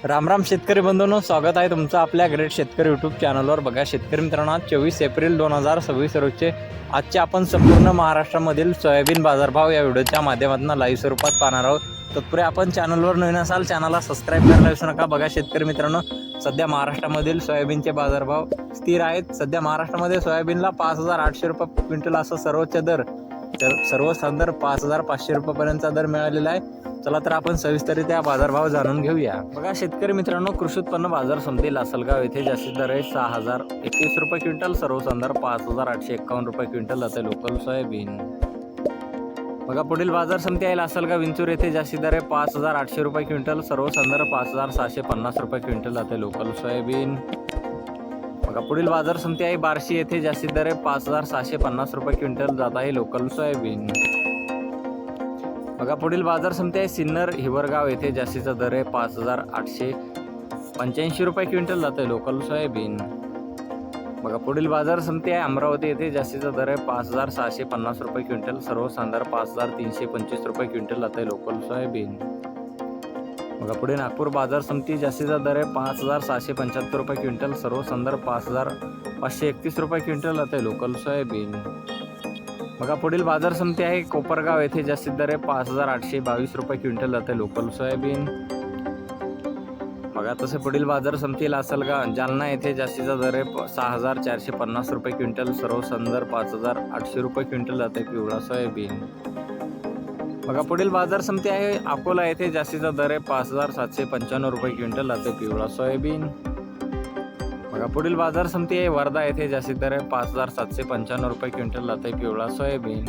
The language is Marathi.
राम राम शेतकरी बंधूंनो, स्वागत आहे तुमचं आपल्या ग्रेट शेतकरी यूट्यूब चॅनलवर। बघा शेतकरी मित्रांनो, आज 24 एप्रिल 2026 रोजचे आजचे आपण संपूर्ण महाराष्ट्रामधील सोयाबीन बाजारभाव या व्हिडिओच्या माध्यमातून लाईव्ह स्वरूपात पाहणार आहोत। तत्पूर्वी आपण चॅनलवर नवीन असाल चॅनलला सबस्क्राईब करायला विसरू नका। बघा शेतकरी मित्रांनो, सध्या महाराष्ट्रामधील सोयाबीनचे बाजारभाव स्थिर आहेत। सध्या महाराष्ट्रामध्ये सोयाबीनला 5800 रुपये क्विंटल असा सर्वोच्च दर, सर्वसाधारण दर 5500 रुपयापर्यंतचा दर मिळालेला आहे। चला तर आपण सविस्तररित्या बाजारभाव जाणून घेऊया। बघा शेतकरी मित्रांनो, कृषी उत्पन्न बाजार समिती लासलगाव येथे जास्तीत दर आहे 6021 रुपये क्विंटल, सर्वसाधारण दर 5851 रुपये क्विंटल जाते लोकल सोयाबीन। बघा पुढील बाजार समिती आहे लासलगाव विंचूर येथे जास्तीत दर आहे 5800 रुपये क्विंटल, सर्वसाधारण दर 5750 रुपये क्विंटल जाते लोकल सोयाबीन। बघा पुढील बाजार समिती आहे बार्शी येथे जास्तीत दर आहे 5750 रुपये क्विंटल जात आहे लोकल सोयाबीन। बघा पुढील बाजार समिती आहे सिन्नर हिवरगाव येथे जास्तीचा दर आहे 5885 रुपये क्विंटल जात आहे लोकल सोयाबीन। बघा पुढील बाजार समिती आहे अमरावती येथे जास्तीचा दर आहे 5650 रुपये क्विंटल, सर्वसाधारण दर 5325 रुपये क्विंटल जात आहे लोकल सोयाबीन। बघा पुढे नागपूर बाजार समिती जास्तीचा दर आहे 5775 रुपये क्विंटल, सर्वसाधारण दर 5531 रुपये क्विंटल जात आहे लोकल सोयाबीन। बघा पुढील बाजार समिती आहे कोपरगाव येथे जास्तीत दर आहे 5822 रुपये क्विंटल जाते लोकल सोयाबीन। बघा तसे पुढील बाजार समिती लासलगाव जालना येथे जास्तीचा दर आहे 6450 रुपये क्विंटल, सर्वसाधारण दर 5800 रुपये क्विंटल जाते पिवळा सोयाबीन। बघा पुढील बाजार समिती आहे अकोला येथे जास्तीचा दर आहे 5795 रुपये क्विंटल जाते पिवळा सोयाबीन। बघा पुढील बाजार समिती आहे वर्धा येथे जास्तीत दर आहे 5795 रुपये क्विंटल जाते पिवळा सोयाबीन।